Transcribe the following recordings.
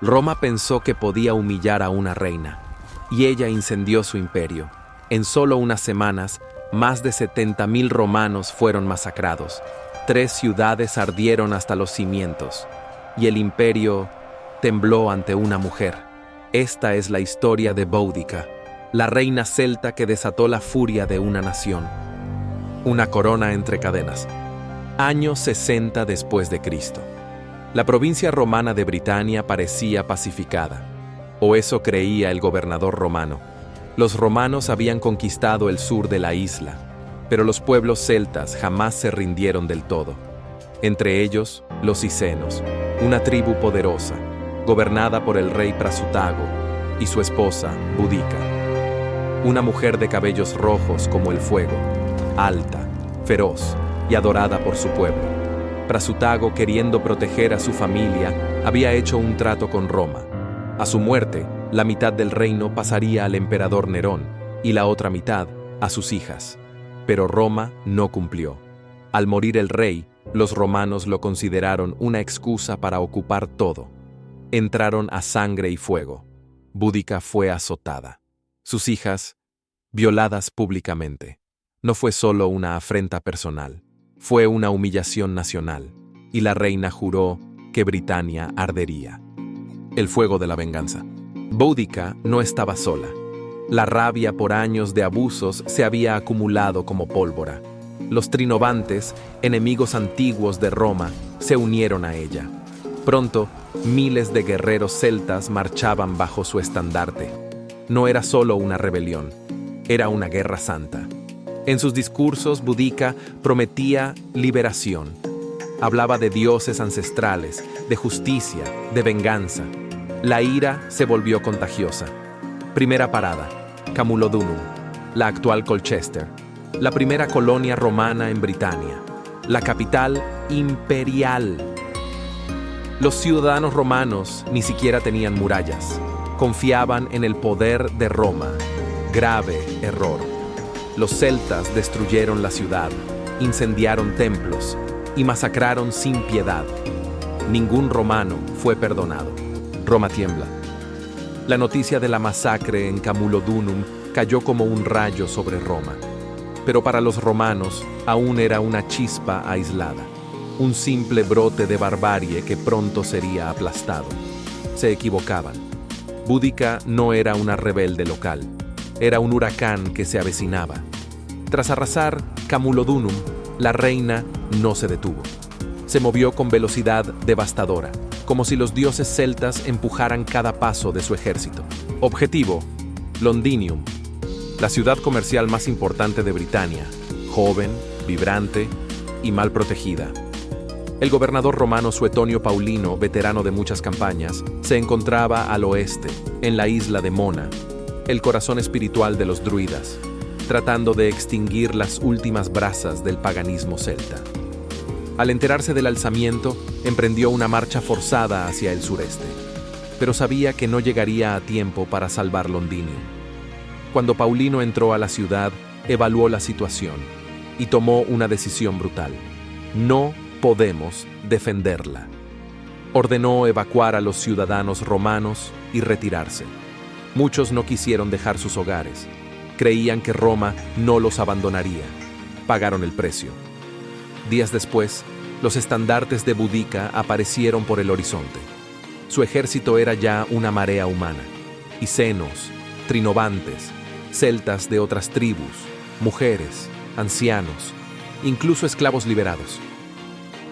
Roma pensó que podía humillar a una reina, y ella incendió su imperio. En solo unas semanas, más de 70.000 romanos fueron masacrados. 3 ciudades ardieron hasta los cimientos, y el imperio tembló ante una mujer. Esta es la historia de Boudica, la reina celta que desató la furia de una nación. Una corona entre cadenas. Año 60 después de Cristo. La provincia romana de Britania parecía pacificada, o eso creía el gobernador romano. Los romanos habían conquistado el sur de la isla, pero los pueblos celtas jamás se rindieron del todo. Entre ellos, los Icenos, una tribu poderosa, gobernada por el rey Prasutago y su esposa, Boudica. Una mujer de cabellos rojos como el fuego, alta, feroz y adorada por su pueblo. Prasutago, queriendo proteger a su familia, había hecho un trato con Roma. A su muerte, la mitad del reino pasaría al emperador Nerón y la otra mitad a sus hijas. Pero Roma no cumplió. Al morir el rey, los romanos lo consideraron una excusa para ocupar todo. Entraron a sangre y fuego. Boudica fue azotada. Sus hijas, violadas públicamente. No fue solo una afrenta personal. Fue una humillación nacional, y la reina juró que Britania ardería. El fuego de la venganza. Boudica no estaba sola. La rabia por años de abusos se había acumulado como pólvora. Los trinobantes, enemigos antiguos de Roma, se unieron a ella. Pronto, miles de guerreros celtas marchaban bajo su estandarte. No era solo una rebelión, era una guerra santa. En sus discursos, Boudica prometía liberación. Hablaba de dioses ancestrales, de justicia, de venganza. La ira se volvió contagiosa. Primera parada, Camulodunum, la actual Colchester, la primera colonia romana en Britania, la capital imperial. Los ciudadanos romanos ni siquiera tenían murallas. Confiaban en el poder de Roma. Grave error. Los celtas destruyeron la ciudad, incendiaron templos y masacraron sin piedad. Ningún romano fue perdonado. Roma tiembla. La noticia de la masacre en Camulodunum cayó como un rayo sobre Roma. Pero para los romanos aún era una chispa aislada, un simple brote de barbarie que pronto sería aplastado. Se equivocaban. Boudica no era una rebelde local. Era un huracán que se avecinaba. Tras arrasar Camulodunum, la reina no se detuvo. Se movió con velocidad devastadora, como si los dioses celtas empujaran cada paso de su ejército. Objetivo: Londinium, la ciudad comercial más importante de Britania, joven, vibrante y mal protegida. El gobernador romano Suetonio Paulino, veterano de muchas campañas, se encontraba al oeste, en la isla de Mona, el corazón espiritual de los druidas, tratando de extinguir las últimas brasas del paganismo celta. Al enterarse del alzamiento, emprendió una marcha forzada hacia el sureste, pero sabía que no llegaría a tiempo para salvar Londinium. Cuando Paulino entró a la ciudad, evaluó la situación y tomó una decisión brutal. No podemos defenderla. Ordenó evacuar a los ciudadanos romanos y retirarse. Muchos no quisieron dejar sus hogares. Creían que Roma no los abandonaría. Pagaron el precio. Días después, los estandartes de Boudica aparecieron por el horizonte. Su ejército era ya una marea humana. Icenos, trinobantes, celtas de otras tribus, mujeres, ancianos, incluso esclavos liberados.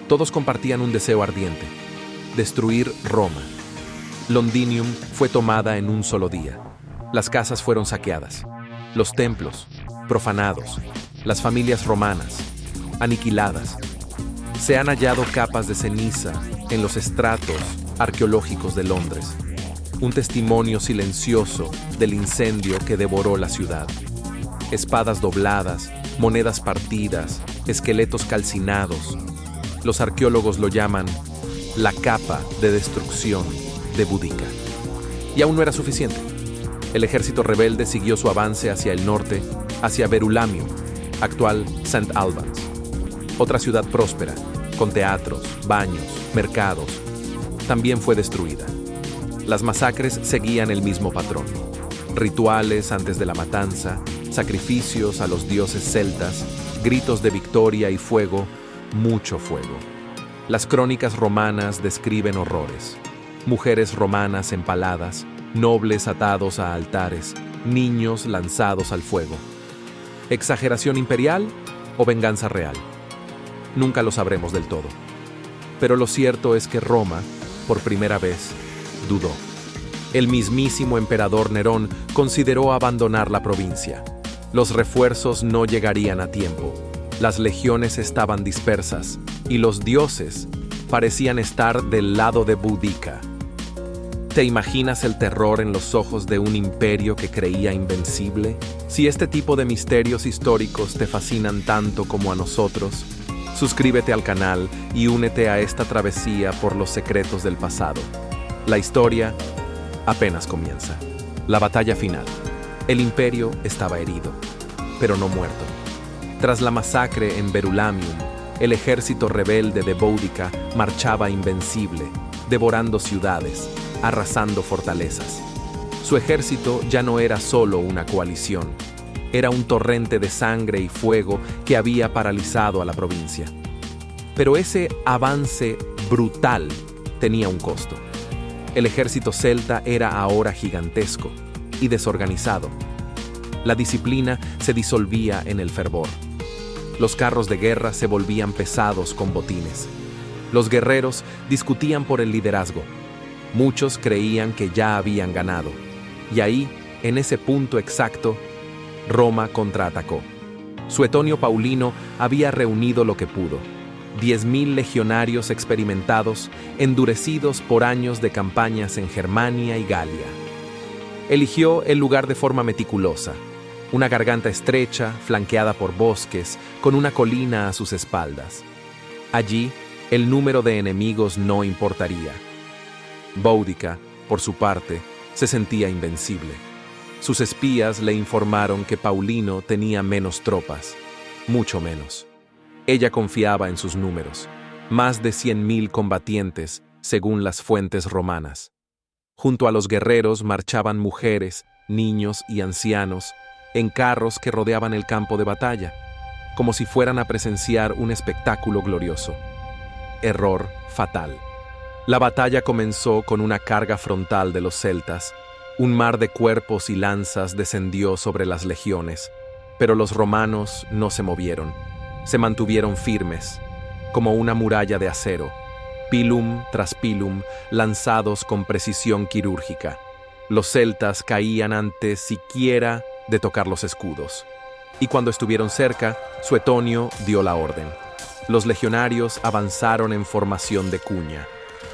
Todos compartían un deseo ardiente: destruir Roma. Londinium fue tomada en un solo día. Las casas fueron saqueadas, los templos profanados, las familias romanas aniquiladas. Se han hallado capas de ceniza en los estratos arqueológicos de Londres, un testimonio silencioso del incendio que devoró la ciudad. Espadas dobladas, monedas partidas, esqueletos calcinados. Los arqueólogos lo llaman la capa de destrucción de Boudica. Y aún no era suficiente. El ejército rebelde siguió su avance hacia el norte, hacia Verulamium, actual St. Albans. Otra ciudad próspera, con teatros, baños, mercados, también fue destruida. Las masacres seguían el mismo patrón. Rituales antes de la matanza, sacrificios a los dioses celtas, gritos de victoria y fuego, mucho fuego. Las crónicas romanas describen horrores. Mujeres romanas empaladas, nobles atados a altares, niños lanzados al fuego. ¿Exageración imperial o venganza real? Nunca lo sabremos del todo. Pero lo cierto es que Roma, por primera vez, dudó. El mismísimo emperador Nerón consideró abandonar la provincia. Los refuerzos no llegarían a tiempo. Las legiones estaban dispersas y los dioses parecían estar del lado de Boudica. ¿Te imaginas el terror en los ojos de un imperio que creía invencible? Si este tipo de misterios históricos te fascinan tanto como a nosotros, suscríbete al canal y únete a esta travesía por los secretos del pasado. La historia apenas comienza. La batalla final. El imperio estaba herido, pero no muerto. Tras la masacre en Verulamium, el ejército rebelde de Boudica marchaba invencible, devorando ciudades, arrasando fortalezas. Su ejército ya no era solo una coalición, era un torrente de sangre y fuego que había paralizado a la provincia. Pero ese avance brutal tenía un costo. El ejército celta era ahora gigantesco y desorganizado. La disciplina se disolvía en el fervor. Los carros de guerra se volvían pesados con botines. Los guerreros discutían por el liderazgo. Muchos creían que ya habían ganado. Y ahí, en ese punto exacto, Roma contraatacó. Suetonio Paulino había reunido lo que pudo. 10.000 legionarios experimentados, endurecidos por años de campañas en Germania y Galia. Eligió el lugar de forma meticulosa. Una garganta estrecha, flanqueada por bosques, con una colina a sus espaldas. Allí, el número de enemigos no importaría. Boudica, por su parte, se sentía invencible. Sus espías le informaron que Paulino tenía menos tropas, mucho menos. Ella confiaba en sus números, más de 100.000 combatientes, según las fuentes romanas. Junto a los guerreros marchaban mujeres, niños y ancianos, en carros que rodeaban el campo de batalla, como si fueran a presenciar un espectáculo glorioso. Error fatal. La batalla comenzó con una carga frontal de los celtas. Un mar de cuerpos y lanzas descendió sobre las legiones, pero los romanos no se movieron. Se mantuvieron firmes, como una muralla de acero, pilum tras pilum, lanzados con precisión quirúrgica. Los celtas caían antes siquiera de tocar los escudos. Y cuando estuvieron cerca, Suetonio dio la orden. Los legionarios avanzaron en formación de cuña,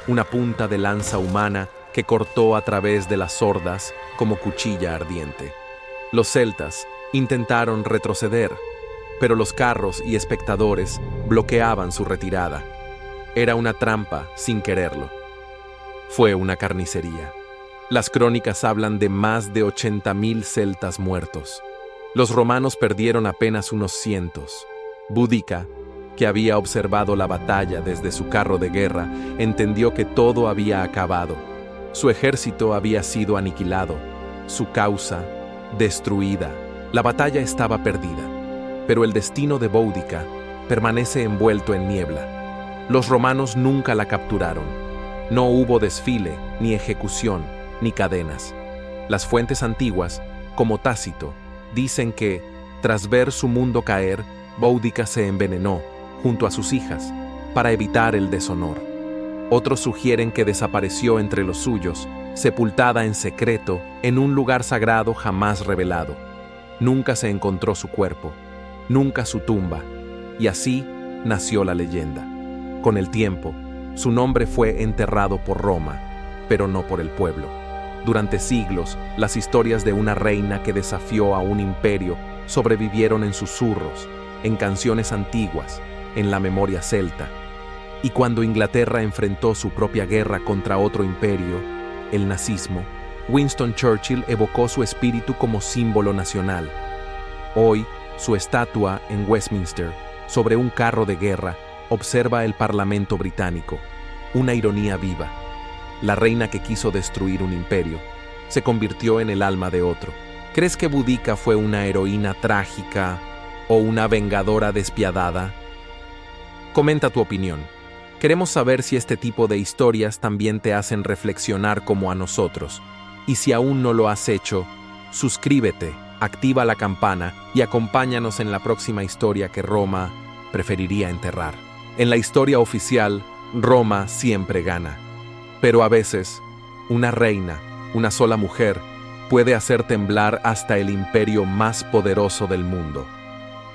una punta de lanza humana que cortó a través de las hordas como cuchilla ardiente. Los celtas intentaron retroceder, pero los carros y espectadores bloqueaban su retirada. Era una trampa sin quererlo. Fue una carnicería. Las crónicas hablan de más de 80.000 celtas muertos. Los romanos perdieron apenas unos cientos. Boudica, que había observado la batalla desde su carro de guerra, entendió que todo había acabado. Su ejército había sido aniquilado, su causa destruida. La batalla estaba perdida, pero el destino de Boudica permanece envuelto en niebla. Los romanos nunca la capturaron. No hubo desfile, ni ejecución, ni cadenas. Las fuentes antiguas, como Tácito, dicen que, tras ver su mundo caer, Boudica se envenenó, junto a sus hijas, para evitar el deshonor. Otros sugieren que desapareció entre los suyos, sepultada en secreto en un lugar sagrado jamás revelado. Nunca se encontró su cuerpo, nunca su tumba, y así nació la leyenda. Con el tiempo, su nombre fue enterrado por Roma, pero no por el pueblo. Durante siglos, las historias de una reina que desafió a un imperio sobrevivieron en susurros, en canciones antiguas, en la memoria celta. Y cuando Inglaterra enfrentó su propia guerra contra otro imperio, el nazismo, Winston Churchill evocó su espíritu como símbolo nacional. Hoy, su estatua en Westminster, sobre un carro de guerra, observa el Parlamento británico, una ironía viva. la reina que quiso destruir un imperio, se convirtió en el alma de otro. ¿Crees que Boudica fue una heroína trágica o una vengadora despiadada? Comenta tu opinión. Queremos saber si este tipo de historias también te hacen reflexionar como a nosotros. Y si aún no lo has hecho, suscríbete, activa la campana y acompáñanos en la próxima historia que Roma preferiría enterrar. En la historia oficial, Roma siempre gana. Pero a veces, una reina, una sola mujer, puede hacer temblar hasta el imperio más poderoso del mundo.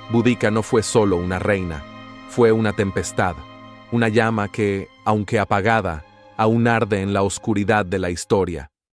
Boudica no fue solo una reina, fue una tempestad, una llama que, aunque apagada, aún arde en la oscuridad de la historia.